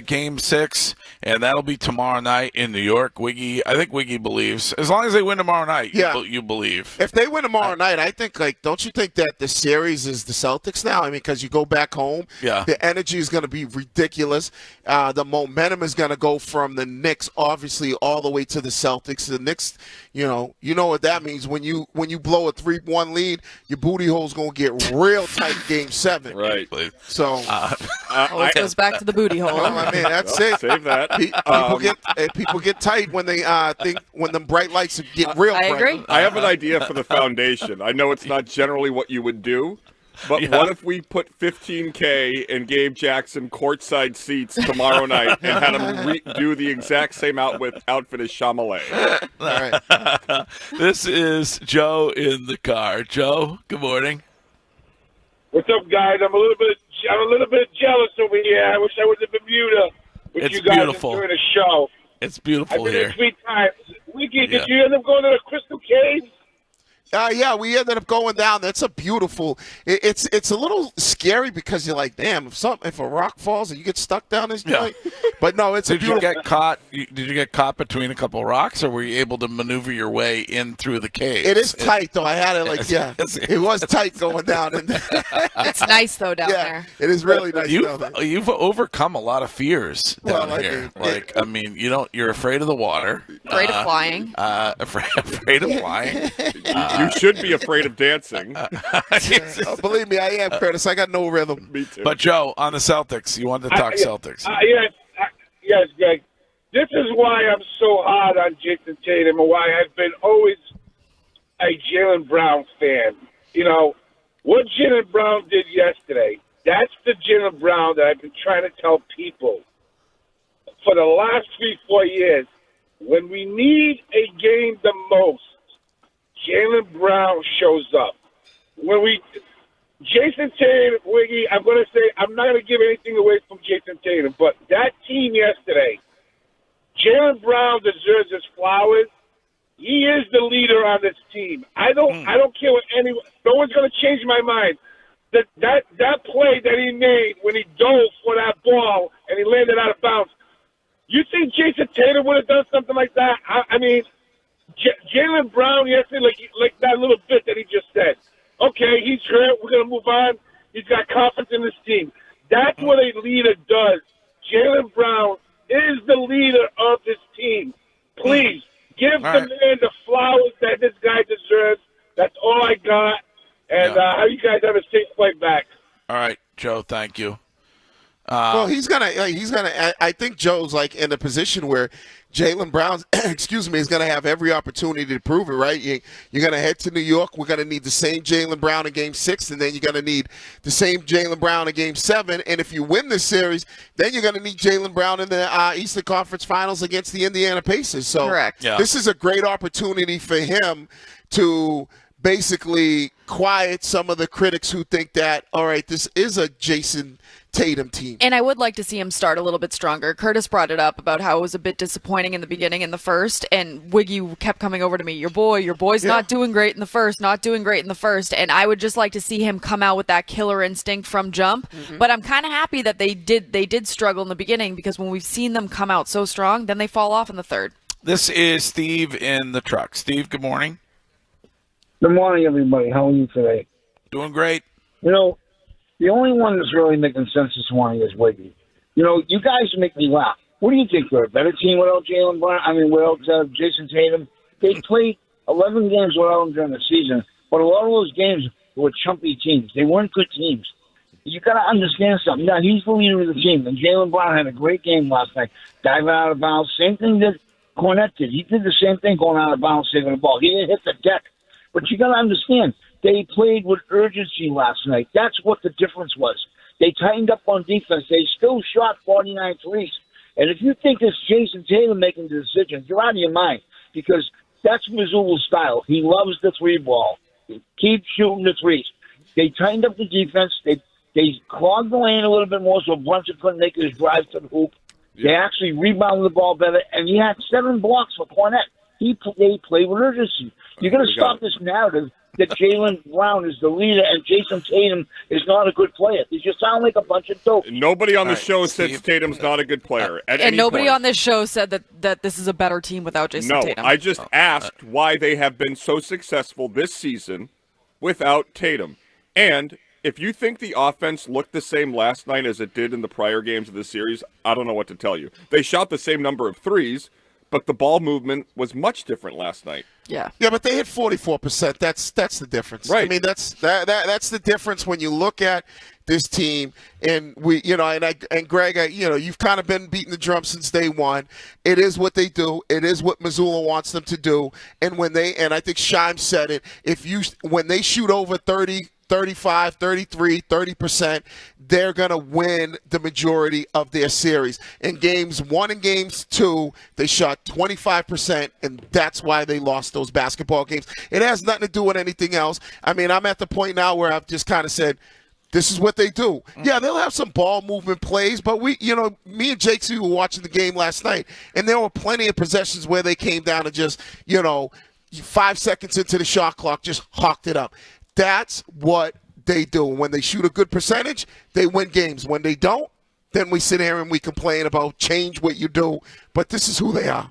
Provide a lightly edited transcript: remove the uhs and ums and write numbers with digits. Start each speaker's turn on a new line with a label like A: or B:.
A: Game 6, and that'll be tomorrow night in New York. I think Wiggy believes, as long as they win tomorrow night, you believe.
B: If they win tomorrow night, I think, don't you think that the series is the Celtics now? I mean, because you go back home, the energy is going to be ridiculous. The momentum is going to go from the Knicks, obviously, all the way to the Celtics. The Knicks, you know what that means. When you blow a 3-1 lead, your booty hole's going to get real tight Game 7.
C: Right.
B: So
D: it goes back to the booty hole.
B: I mean, that's it.
C: Save that.
B: People get tight when they think when the bright lights get real bright.
D: I agree.
C: I have an idea for the foundation. I know it's not generally what you would do, but what if we put $15K and gave Jackson courtside seats tomorrow night and had him do the exact same outfit as Chalamet?
B: All right.
A: This is Joe in the car. Joe, good morning.
E: What's up, guys? I'm a little bit jealous over here. I wish I was in Bermuda with you guys during the show.
A: It's beautiful
E: I've been
A: here.
E: there 3 times. Wiki, did you end up going to the Crystal Caves?
B: Yeah, we ended up going down. That's a beautiful. It's a little scary because you're like, damn, if a rock falls and you get stuck down this joint. But no, it's
A: Did
B: a beautiful.
A: you get caught? Did you get caught between a couple of rocks, or were you able to maneuver your way in through the cave?
B: It is tight though. I had it it was tight going down.
D: It's nice though down there.
B: It is really nice down there.
A: You've overcome a lot of fears down here.
B: I
A: mean, you're afraid of the water,
D: Afraid of flying.
A: afraid of flying.
C: You should be afraid of dancing.
B: Oh, believe me, I am, Curtis. I got no rhythm.
C: Me too.
A: But Joe, on the Celtics, you wanted to talk Celtics.
E: Yes, Greg. This is why I'm so hard on Jason Tatum and why I've been always a Jaylen Brown fan. You know, what Jaylen Brown did yesterday, that's the Jaylen Brown that I've been trying to tell people for the last 3-4 years. When we need a game the most, Jaylen Brown shows up. Jason Tatum, Wiggy, I'm going to say, I'm not going to give anything away from Jason Tatum, but that team yesterday, Jaylen Brown deserves his flowers. He is the leader on this team. I don't care what anyone. No one's going to change my mind. That play that he made when he dove for that ball and he landed out of bounds. You think Jason Tatum would have done something like that? I mean, Jaylen Brown yesterday, like that little bit that he just said. Okay, he's hurt. We're gonna move on. He's got confidence in this team. That's what a leader does. Jaylen Brown is the leader of this team. Please give the man the flowers that this guy deserves. That's all I got. And how you guys have a safe flight back.
A: All right, Joe. Thank you.
B: Well, he's gonna. I think Joe's like in a position where Jaylen Brown, is going to have every opportunity to prove it. Right? You're going to head to New York. We're going to need the same Jaylen Brown in Game 6, and then you're going to need the same Jaylen Brown in Game 7. And if you win this series, then you're going to need Jaylen Brown in the Eastern Conference Finals against the Indiana Pacers. So
D: correct.
B: This is a great opportunity for him to basically quiet some of the critics who think that, all right, this is a Jason Tatum team.
D: And I would like to see him start a little bit stronger. Curtis brought it up about how it was a bit disappointing in the beginning in the first, and Wiggy kept coming over to me, your boy's not doing great in the first, and I would just like to see him come out with that killer instinct from jump. But I'm kind of happy that they did struggle in the beginning, because when we've seen them come out so strong, then they fall off in the third.
A: This is Steve in the truck. Steve, good morning.
F: Good morning, everybody. How are you today?
A: Doing great.
F: You know, the only one that's really making sense this morning is Wiggy. You know, you guys make me laugh. What do you think? We're a better team without Jaylen Brown? I mean, without Jason Tatum? They played 11 games without him during the season, but a lot of those games were chumpy teams. They weren't good teams. You got to understand something. Yeah, he's the leader of the team, and Jaylen Brown had a great game last night, diving out of bounds. Same thing that Kornet did. He did the same thing going out of bounds, saving the ball. He didn't hit the deck. But you got to understand, they played with urgency last night. That's what the difference was. They tightened up on defense. They still shot 49 threes. And if you think it's Jason Tatum making the decisions, you're out of your mind, because that's Mazzulla's style. He loves the three ball. Keep shooting the threes. They tightened up the defense. They clogged the lane a little bit more so Brunson couldn't make his drive to the hoop. Yeah. They actually rebounded the ball better, and he had 7 blocks for Kornet. They played with urgency. You're going to stop this narrative that Jaylen Brown is the leader and Jason Tatum is not a good player. They just sound like a bunch of dope.
C: Nobody on the show says Tatum's not a good player.
D: And nobody on this show said that this is a better team without Jason Tatum.
C: No, I just asked why they have been so successful this season without Tatum. And if you think the offense looked the same last night as it did in the prior games of the series, I don't know what to tell you. They shot the same number of threes, but the ball movement was much different last night.
D: Yeah,
B: but they hit 44%. That's the difference.
C: Right.
B: I mean, that's the difference when you look at this team. And and Greg, you've kind of been beating the drum since day one. It is what they do. It is what Mazzulla wants them to do. And I think Shime said it. When they shoot over 30, 35, 33, 30%, they're going to win the majority of their series. In games 1 and games 2, they shot 25%, and that's why they lost those basketball games. It has nothing to do with anything else. I mean, I'm at the point now where I've just kind of said, this is what they do. Yeah, they'll have some ball movement plays, but me and Jake C were watching the game last night, and there were plenty of possessions where they came down and just, 5 seconds into the shot clock, just hawked it up. That's what they do. When they shoot a good percentage, they win games. When they don't, then we sit here and we complain about change what you do. But this is who they are.